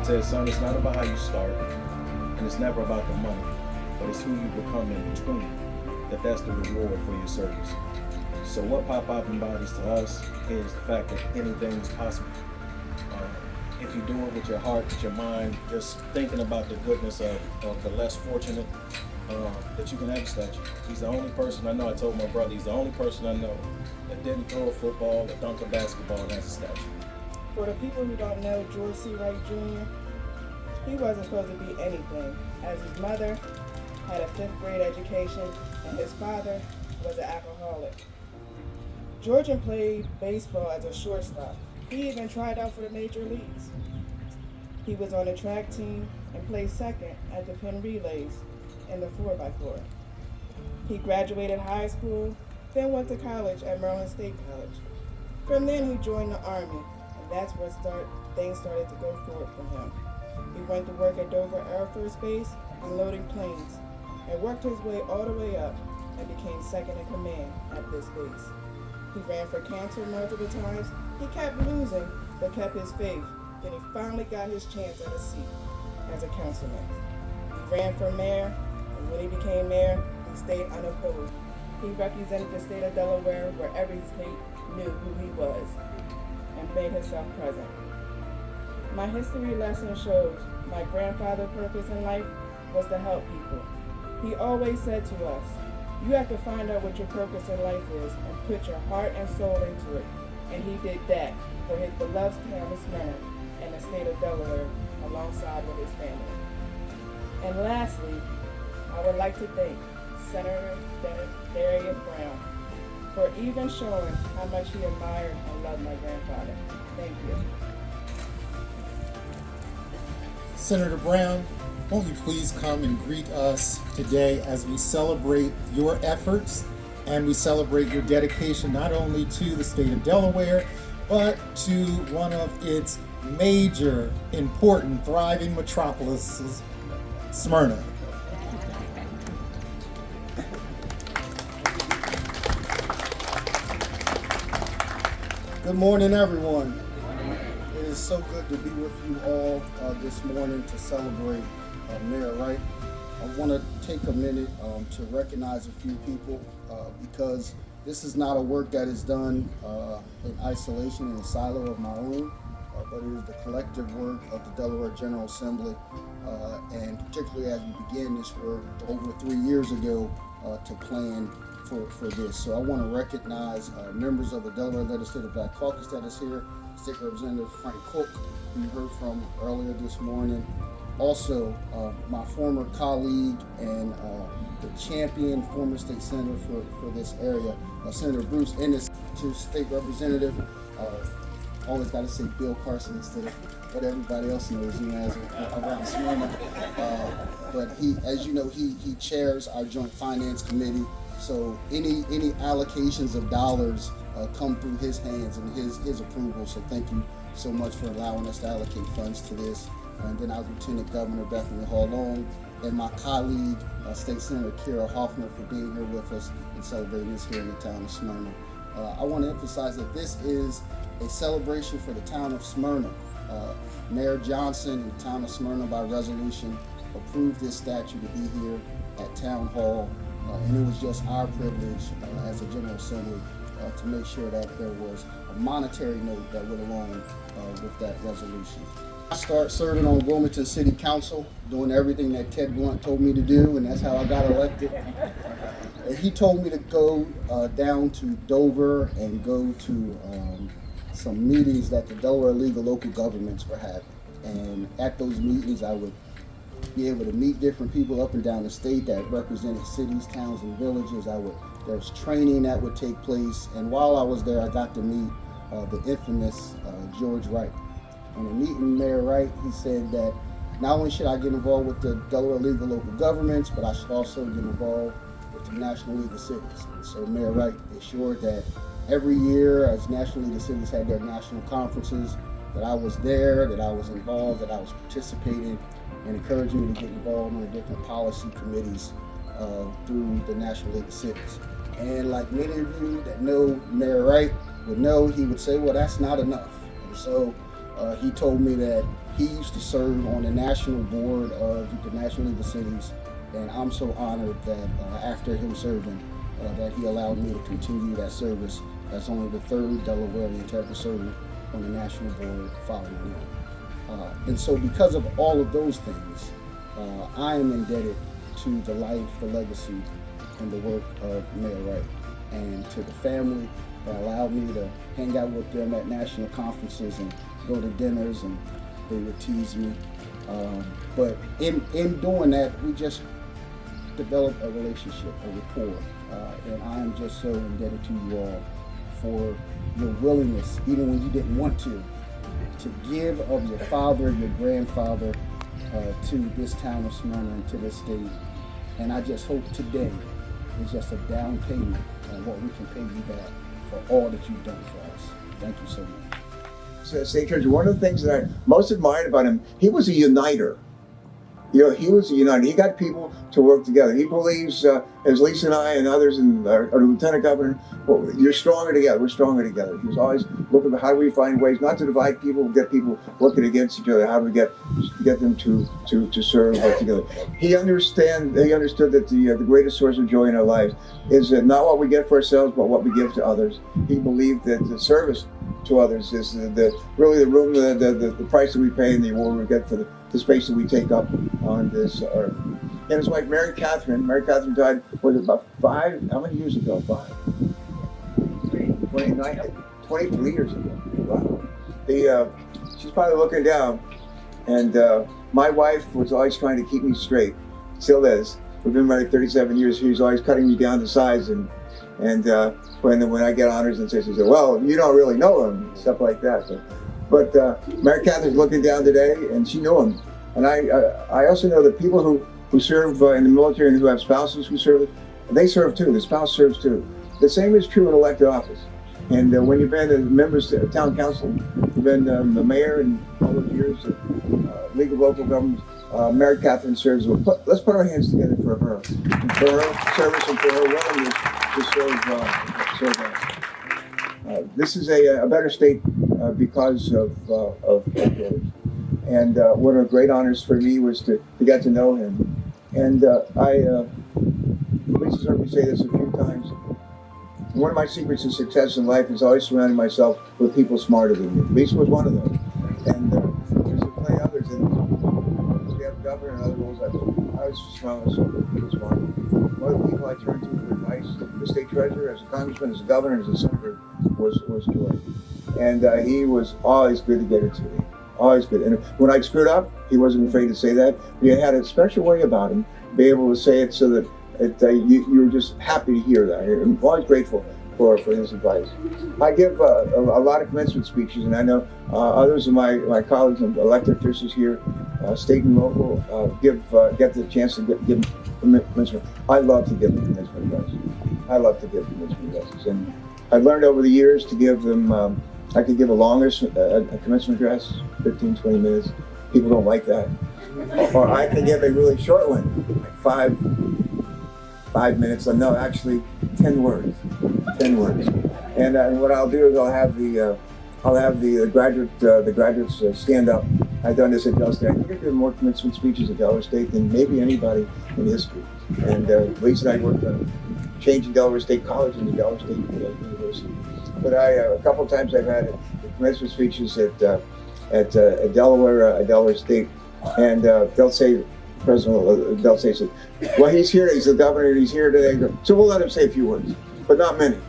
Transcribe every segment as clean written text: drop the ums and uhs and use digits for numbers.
said, son, it's not about how you start, and it's never about the money, but it's who you become in between. That's the reward for your service. So what Pop-Up embodies to us is the fact that anything is possible. If you do it with your heart, with your mind, just thinking about the goodness of the less fortunate, that you can have a statue. He's the only person I know, I told my brother, he's the only person I know that didn't throw a football or dunk a basketball and has a statue. For the people who don't know George C. Wright Jr., he wasn't supposed to be anything, as his mother had a 5th grade education and his father was an alcoholic. Georgian played baseball as a shortstop. He even tried out for the major leagues. He was on the track team and placed second at the pin relays in the 4x4. He graduated high school, then went to college at Maryland State College. From then he joined the Army, and that's where things started to go forward for him. He went to work at Dover Air Force Base unloading planes, and worked his way all the way up and became second in command at this base. He ran for council multiple times. He kept losing, but kept his faith. Then he finally got his chance at a seat as a councilman. He ran for mayor, and when he became mayor, he stayed unopposed. He represented the state of Delaware, where every state knew who he was, and made himself present. My history lesson shows my grandfather's purpose in life was to help people. He always said to us, you have to find out what your purpose in life is and put your heart and soul into it. And he did that for his beloved town of Smyrna and the state of Delaware alongside with his family. And lastly, I would like to thank Senator Darius Brown for even showing how much he admired and loved my grandfather. Thank you. Senator Brown, won't you please come and greet us today as we celebrate your efforts and we celebrate your dedication not only to the state of Delaware, but to one of its major, important, thriving metropolises, Smyrna. Good morning, everyone. It is so good to be with you all this morning to celebrate Mayor Wright. I want to take a minute to recognize a few people because this is not a work that is done in isolation, in a silo of my own, but it is the collective work of the Delaware General Assembly, and particularly as we began this work over 3 years ago to plan for this. So I want to recognize members of the Delaware Legislative Black Caucus that is here, State Representative Frank Cook, who you heard from earlier this morning. Also, my former colleague and the champion former state senator for this area, Senator Bruce Ennis, to State Representative, always got to say Bill Carson instead of what everybody else knows him as around Smyrna. But he, as you know, he chairs our Joint Finance Committee. So any allocations of dollars come through his hands and his approval. So thank you so much for allowing us to allocate funds to this. And then our Lieutenant Governor Bethany Hall-Long and my colleague, State Senator Kira Hoffner, for being here with us and celebrating this here in the town of Smyrna. I want to emphasize that this is a celebration for the town of Smyrna. Mayor Johnson and the town of Smyrna by resolution approved this statue to be here at Town Hall. And it was just our privilege as a General Assembly to make sure that there was a monetary note that went along with that resolution. I started serving on Wilmington City Council, doing everything that Ted Blunt told me to do, and that's how I got elected. And he told me to go down to Dover and go to some meetings that the Delaware League of Local Governments were having. And at those meetings, I would be able to meet different people up and down the state that represented cities, towns, and villages. There was training that would take place, and while I was there, I got to meet the infamous George Wright. And in meeting Mayor Wright, he said that not only should I get involved with the Delaware League of Local Governments, but I should also get involved with the National League of Cities. And so Mayor Wright assured that every year, as National League of Cities had their national conferences, that I was there, that I was involved, that I was participating, and encouraging me to get involved in the different policy committees through the National League of Cities. And like many of you that know Mayor Wright would know, he would say, well, that's not enough. And so He told me that he used to serve on the national board of the National League of Cities, and I'm so honored that after him serving, that he allowed me to continue that service as only the third Delawarean to ever serve on the national board following him. And so because of all of those things, I am indebted to the life, the legacy, and the work of Mayor Wright, and to the family that allowed me to hang out with them at national conferences and go to dinners, and they would tease me. But in doing that, we just developed a relationship, a rapport. And I am just so indebted to you all for your willingness, even when you didn't want to give of your father, your grandfather, to this town of Smyrna and to this state. And I just hope today is just a down payment on what we can pay you back for all that you've done for us. Thank you so much. State Treasurer, one of the things that I most admired about him, he was a uniter. You know, he was a uniter. He got people to work together. He believes, as Lisa and I and others, and our Lieutenant Governor, well, you're stronger together. We're stronger together. He was always looking at how do we find ways not to divide people, get people working against each other. How do we get them to serve together? He understood that the greatest source of joy in our lives is not what we get for ourselves, but what we give to others. He believed that the service to others is really the room, the price that we pay, and the reward we get for the space that we take up on this earth. And his wife, Mary Catherine died, about how many years ago? 23 years ago. Wow. She's probably looking down, and my wife was always trying to keep me straight, still is. We've been married 37 years. She's always cutting me down to size, and when I get honors and she says, well, you don't really know him, stuff like that. But Mary Catherine's looking down today, and she knew him. And I also know that people who serve in the military and who have spouses who serve, they serve too. The spouse serves too. The same is true in elected office. And when you've been members of town council, you've been the mayor and all those years, League of Local Governments, Mary Catherine serves. Let's put our hands together for her service and for her willingness to serve us. This is a better state because of yours. And one of the great honors for me was to get to know him. And Lisa's heard me say this a few times. One of my secrets of success in life is always surrounding myself with people smarter than me. Lisa was one of those. And there's plenty others. And as we have governor and other roles, I was surrounded with people smarter. One of the people I turned to for advice, the state treasurer, as a congressman, as a governor, as a senator, was George. And he was always good to get it to me. Always good. And when I screwed up, he wasn't afraid to say that. He had a special way about him, be able to say it so that you were just happy to hear that. I'm always grateful for his advice. I give a lot of commencement speeches, and I know others of my colleagues and elected officials here, state and local, get the chance to give commencement. I love to give them commencement addresses. I love to give commencement addresses. And I've learned over the years to give them, I could give a longer a commencement address, 15, 20 minutes. People don't like that. Or I can give a really short one, like five minutes. No, actually 10 words. 10 words. And what I'll do is I'll have the graduates stand up. I've done this at Delaware State. I think I've given more commencement speeches at Delaware State than maybe anybody in history. And Lisa and I worked on changing Delaware State College into Delaware State University. But a couple of times I've had the commencement speeches at Delaware State, and they'll say, President, they'll say, well, he's here, he's the governor, he's here today, so we'll let him say a few words, but not many.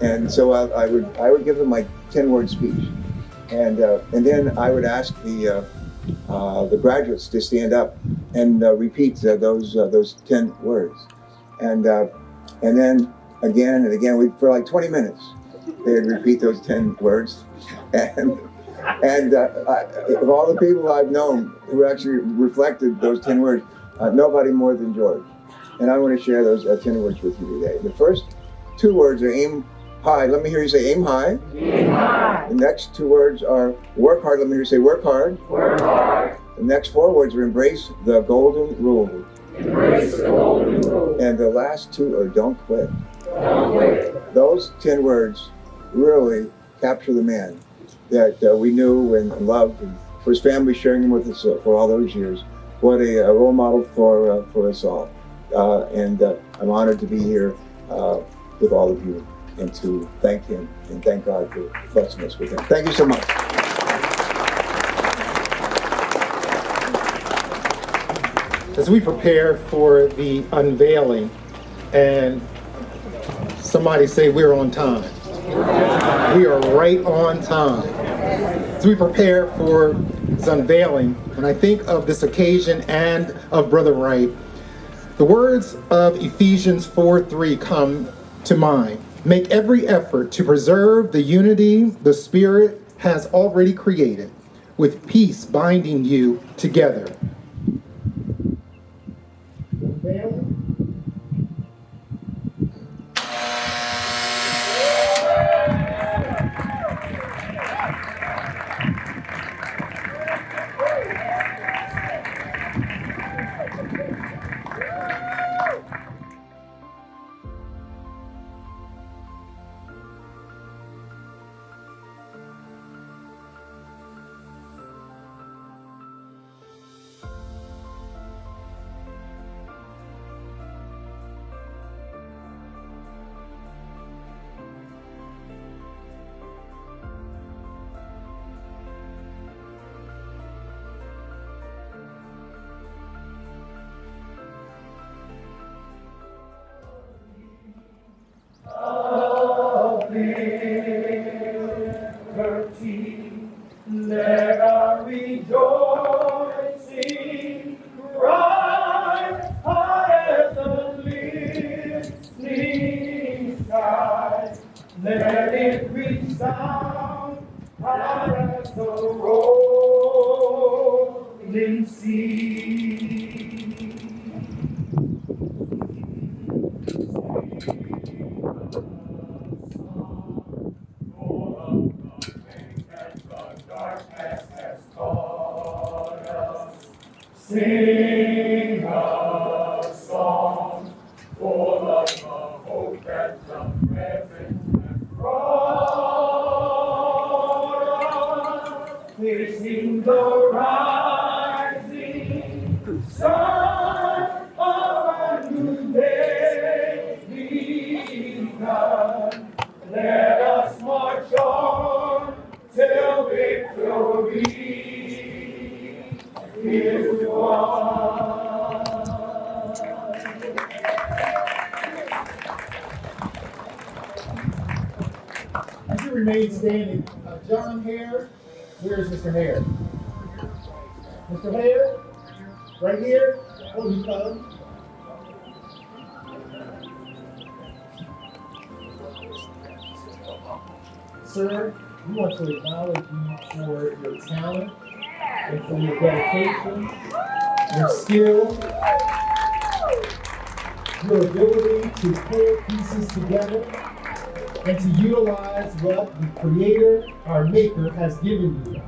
And so I would give them my 10-word speech, and then I would ask the graduates to stand up and repeat those 10 words, and then again and again, for like 20 minutes. They'd repeat those 10 words, and of all the people I've known who actually reflected those 10 words, nobody more than George. And I want to share those 10 words with you today. The first 2 words are aim high. Let me hear you say aim high. Aim high. The next 2 words are work hard. Let me hear you say work hard. Work hard. The next 4 words are embrace the golden rule. Embrace the golden rule. And the last 2 are don't quit. Don't quit. Those 10 words really capture the man. that we knew and loved, and for his family sharing him with us for all those years. What a role model for us all. And I'm honored to be here with all of you and to thank him and thank God for blessing us with him. Thank you so much. As we prepare for the unveiling, and somebody say we're on time. We are right on time. As we prepare for this unveiling, when I think of this occasion and of Brother Wright, the words of Ephesians 4:3 come to mind. Make every effort to preserve the unity the Spirit has already created, with peace binding you together. Let our rejoicing rise high as the listening sky. Let it resound high as the rolling sea. Sing a song full of the hope that the present has brought us, facing the rising sun of a new day begun. Let us march on till victory is won. As you remain standing, John Hare, where's Mr. Hare? Mr. Hare? Right here? Oh, you come. Sir, we want to acknowledge you for your talent and for your dedication, your skill, your ability to pull pieces together, and to utilize what the Creator, our Maker, has given you.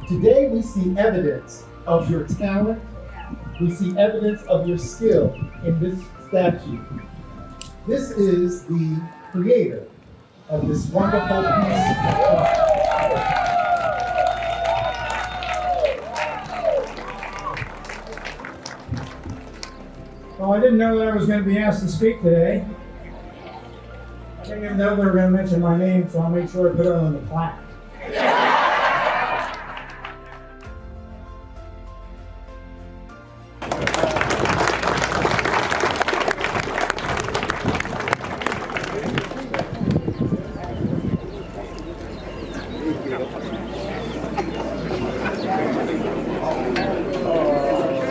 Today we see evidence of your talent, we see evidence of your skill in this statue. This is the Creator of this wonderful piece of art. Well, I didn't know that I was going to be asked to speak today. I didn't even know they were going to mention my name, so I'll make sure I put it on the plaque.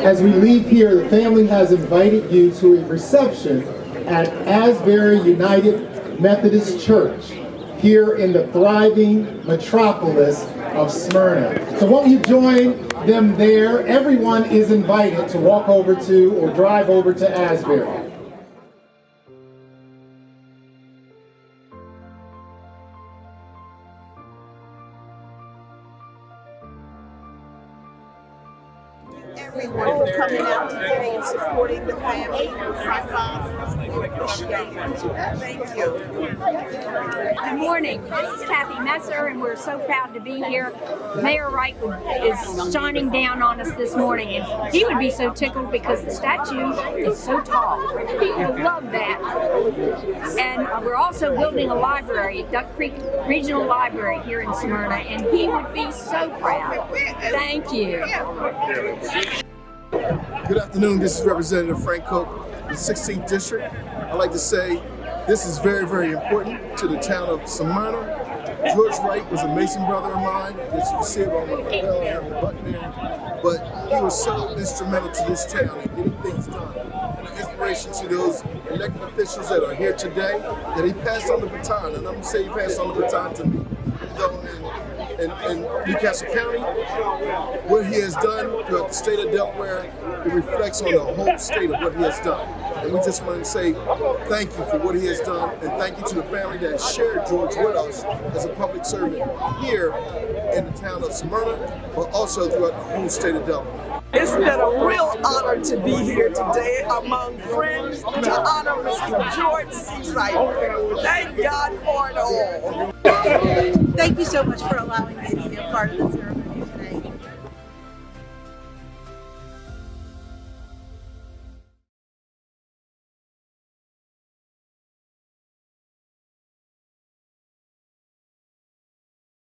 As we leave here, the family has invited you to a reception at Asbury United Methodist Church here in the thriving metropolis of Smyrna. So won't you join them there? Everyone is invited to walk over to or drive over to Asbury. everyone for coming out today and supporting the family. My father, we appreciate it. Thank you. Good morning. This is Kathy Messer, and we're so proud to be here. Mayor Wright is shining down on us this morning, and he would be so tickled because the statue is so tall. People love that. And we're also building a library, Duck Creek Regional Library here in Smyrna, and he would be so proud. Thank you. Good afternoon, this is Representative Frank Cook, the 16th District. I'd like to say this is very, very important to the town of Smyrna. George Wright was a Mason brother of mine, as you can see on my lapel, I have the button there. But he was so instrumental to this town in getting things done. And an inspiration to those elected officials that are here today, that he passed on the baton. And I'm going to say he passed on the baton to me. So in Newcastle County, what he has done throughout the state of Delaware, it reflects on the whole state of what he has done. And we just want to say thank you for what he has done, and thank you to the family that shared George with us as a public servant here in the town of Smyrna, but also throughout the whole state of Delaware. It's been a real honor to be here today among friends to honor Mr. George C. Wright. Thank God for it all. Thank you so much for allowing me to be a part of this